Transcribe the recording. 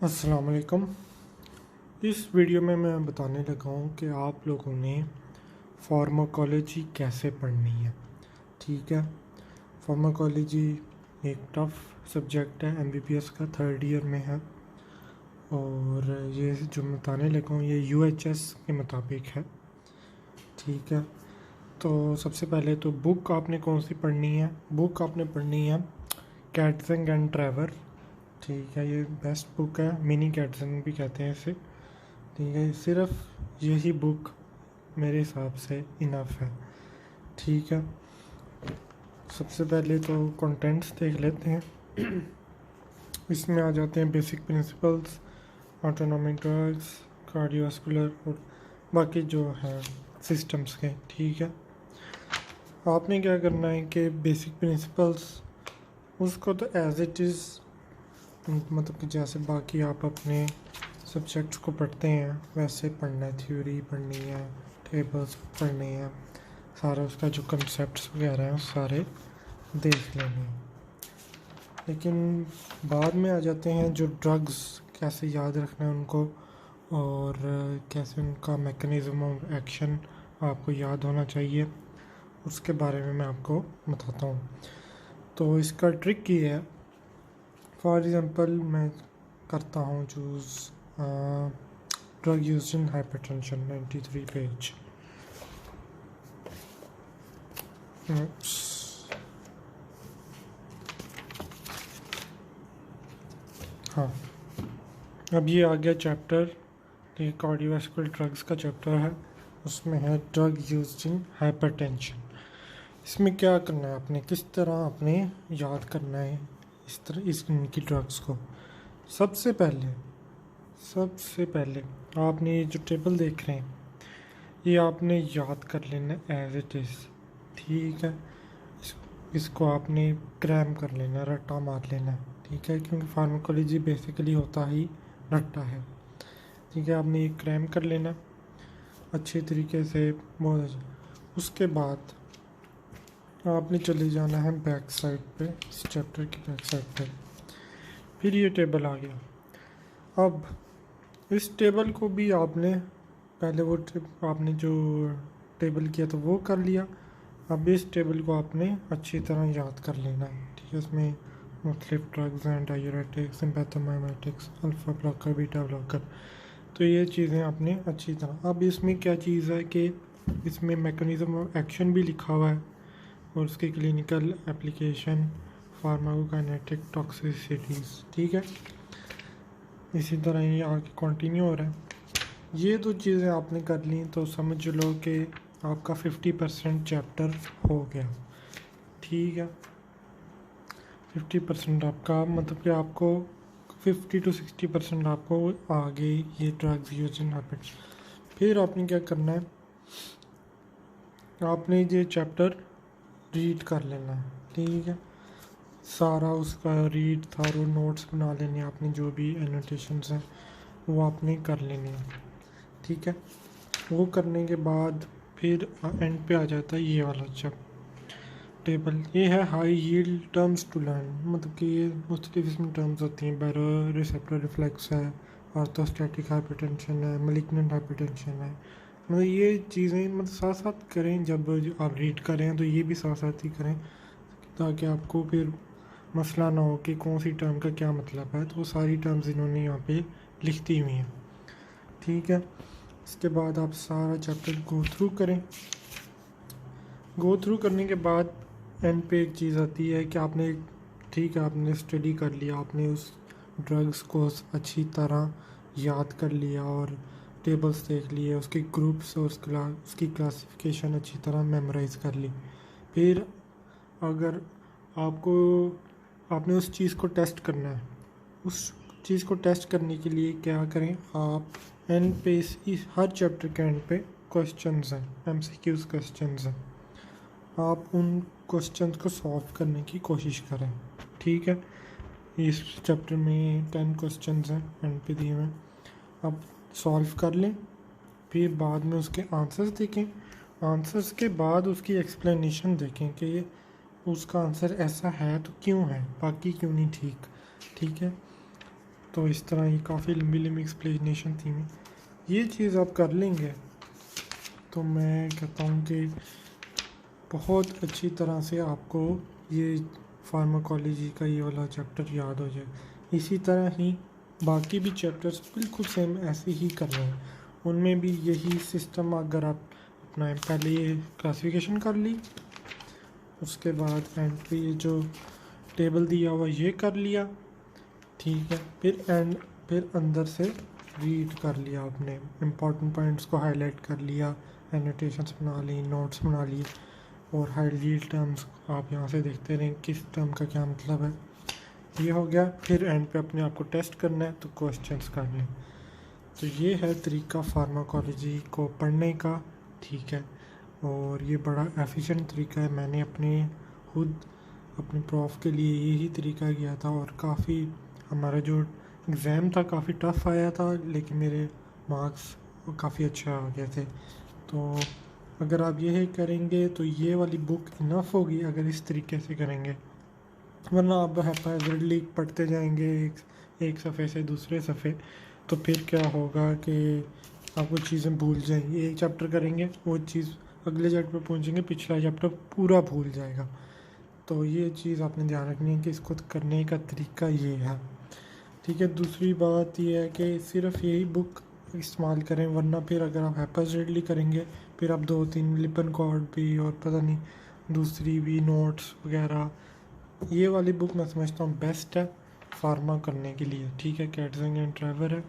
अस्सलाम वालेकुम। इस वीडियो में मैं बताने लगा हूँ कि आप लोगों ने फार्माकोलॉजी कैसे पढ़नी है। ठीक है, फार्माकोलॉजी एक टफ़ सब्जेक्ट है, एमबीबीएस का 3rd ईयर में है और ये जो मैं बताने लगा हूँ ये यूएचएस के मुताबिक है। ठीक है, तो सबसे पहले तो बुक आपने कौन सी पढ़नी है। बुक आपने पढ़नी है कैटजिंग एंड ट्रेवर। ठीक है, ये बेस्ट बुक है, मिनी कैटजिंग भी कहते हैं इसे। ठीक है, सिर्फ यही बुक मेरे हिसाब से इनफ है। ठीक है, सबसे पहले तो कंटेंट्स देख लेते हैं। इसमें आ जाते हैं basic principles, autonomic drugs, cardiovascular और बाकी जो है सिस्टम्स के। ठीक है, आपने क्या करना है कि बेसिक प्रिंसिपल्स उसको तो एज इट इज़ मतलब कि जैसे बाकी आप अपने सब्जेक्ट्स को पढ़ते हैं वैसे पढ़ना है। थ्योरी पढ़नी है, टेबल्स पढ़नी है, सारा उसका जो कंसेप्ट्स वगैरह हैं सारे देख लेने हैं। लेकिन बाद में आ जाते हैं जो ड्रग्स कैसे याद रखना है उनको और कैसे उनका मैकेनिज़्म ऑफ एक्शन आपको याद होना चाहिए, उसके बारे में मैं आपको बताता हूँ। तो इसका ट्रिक ये है, फॉर एग्ज़ाम्पल मैं करता हूँ choose drug used in hypertension 93 page. हाँ, अब ये आ गया चैप्टर, ये कार्डियोवास्कुलर ड्रग्स का चैप्टर है, उसमें है ड्रग यूज्ड इन हाइपरटेंशन। इसमें क्या करना है आपने, किस तरह आपने याद करना है इनकी ड्रग्स को। सबसे पहले आपने ये जो टेबल देख रहे हैं ये आपने याद कर लेना एज इट इज़। ठीक है, इसको आपने क्रैम कर लेना, रट्टा मार लेना। ठीक है, क्योंकि फार्माकोलॉजी बेसिकली होता ही रट्टा है। ठीक है, आपने ये क्रैम कर लेना अच्छे तरीके से, बहुत अच्छा। उसके बाद आपने चले जाना है बैक साइड पे, इस चैप्टर की बैक साइड पे। फिर ये टेबल आ गया। अब इस टेबल को भी आपने पहले आपने जो टेबल किया तो वो कर लिया। अब इस टेबल को आपने अच्छी तरह याद कर लेना है। ठीक है, इसमें मुख्तलिफ ड्रग्स हैं, diuretics, sympathomimetics, alpha blocker, beta blocker, तो ये चीज़ें आपने अच्छी तरह। अब इसमें क्या चीज़ है कि इसमें मैकेनिज़्म ऑफ एक्शन भी लिखा हुआ है और उसकी क्लिनिकल एप्लीकेशन, फार्माकोकाइनेटिक, टॉक्सिसिटीज़। ठीक है, इसी तरह ये आगे कंटिन्यू हो रहा है। ये दो चीज़ें आपने कर ली तो समझ लो कि आपका 50% चैप्टर हो गया। ठीक है, 50% आपका मतलब कि आपको 50 to 60% आपको आगे ये ड्रग्स यूज इन हाइपरटेंशन। फिर आपने क्या करना है, आपने ये चैप्टर रीड कर लेना है। ठीक है, सारा उसका रीड था, और नोट्स बना लेने आपने, जो भी एनोटेशंस हैं वो आपने कर लेने हैं। ठीक है, वो करने के बाद फिर एंड पे आ जाता है ये वाला टेबल। ये है high yield terms to learn, मतलब कि ये मुख्तलिफ इसमें टर्म्स होती हैं। बैरो रिसेप्टर रिफ्लेक्स है, ऑर्थोस्टैटिक हाइपरटेंशन है, मैलिग्नेंट हाइपरटेंशन है। मतलब ये चीज़ें मतलब साथ साथ करें, जब आप रीड करें तो ये भी साथ साथ ही करें, ताकि आपको फिर मसला ना हो कि कौन सी टर्म का क्या मतलब है। तो वो सारी टर्म्स इन्होंने यहाँ पे लिख दी हुई हैं। ठीक है, इसके बाद आप सारा चैप्टर गो थ्रू करें। गो थ्रू करने के बाद एंड पे एक चीज़ आती है कि आपने, ठीक है, आपने स्टडी कर लिया, आपने उस ड्रग्स को अच्छी तरह याद कर लिया और टेबल्स देख लिए, उसके ग्रुप्स और उसकी क्लासिफिकेशन अच्छी तरह मेमोराइज़ कर ली। फिर अगर आपने उस चीज़ को टेस्ट करना है, उस चीज़ को टेस्ट करने के लिए क्या करें, आप एंड पे इस हर चैप्टर के एंड पे क्वेश्चंस हैं, एमसीक्यूज़ क्वेश्चंस हैं, आप उन क्वेश्चंस को सॉल्व करने की कोशिश करें। ठीक है, इस चैप्टर में 10 क्वेश्चंस हैं एंड पे दिए हुए, आप सॉल्व कर लें। फिर बाद में उसके आंसर्स देखें, आंसर्स के बाद उसकी एक्सप्लेनेशन देखें कि ये उसका आंसर ऐसा है तो क्यों है, बाकी क्यों नहीं ठीक। ठीक है, तो इस तरह ये काफ़ी लंबी लंबी एक्सप्लेनेशन थी। ये चीज़ आप कर लेंगे तो मैं कहता हूँ कि बहुत अच्छी तरह से आपको ये फार्माकोलॉजी का ये वाला चैप्टर याद हो जाए। इसी तरह ही बाकी भी चैप्टर्स बिल्कुल सेम ऐसे ही करने हैं, उनमें भी यही सिस्टम अगर आप अपना पहले ये क्लासिफिकेशन कर ली, उसके बाद एंड पे ये जो टेबल दिया हुआ ये कर लिया, ठीक है, फिर अंदर से रीड कर लिया, आपने इम्पॉर्टेंट पॉइंट्स को हाईलाइट कर लिया, एनोटेशंस बना ली, नोट्स बना लिए, और हाईलाइट टर्म्स आप यहाँ से देखते रहें किस टर्म का क्या मतलब है। ये हो गया। फिर एंड पे अपने आप को टेस्ट करना है तो क्वेश्चंस करने। तो ये है तरीका फार्माकोलॉजी को पढ़ने का, ठीक है। और ये बड़ा एफिशिएंट तरीका है। मैंने अपने प्रॉफ के लिए यही तरीका किया था, और काफ़ी हमारा जो एग्ज़ाम था काफ़ी टफ़ आया था, लेकिन मेरे मार्क्स काफ़ी अच्छे आ गए थे। तो अगर आप यही करेंगे तो ये वाली बुक इनफ होगी अगर इस तरीके से करेंगे, वरना आप हैपैज़र्डली पढ़ते जाएंगे एक सफ़े से दूसरे सफ़े, तो फिर क्या होगा कि आप वो चीज़ें भूल जाएंगे। एक चैप्टर करेंगे, वो चीज़ अगले चैप्टर पर पहुँचेंगे, पिछला चैप्टर पूरा भूल जाएगा। तो ये चीज़ आपने ध्यान रखनी है कि इसको करने का तरीका ये है, ठीक है। दूसरी बात ये है कि सिर्फ यही बुक इस्तेमाल करें, वरना फिर अगर आप हैपैज़र्डली करेंगे फिर आप 2-3 लिपन कॉर्ड भी और पता नहीं दूसरी भी नोट्स वगैरह, ये वाली बुक मैं समझता हूँ बेस्ट है फार्मा करने के लिए, ठीक है। कैटजंग एंड ट्रेवर है।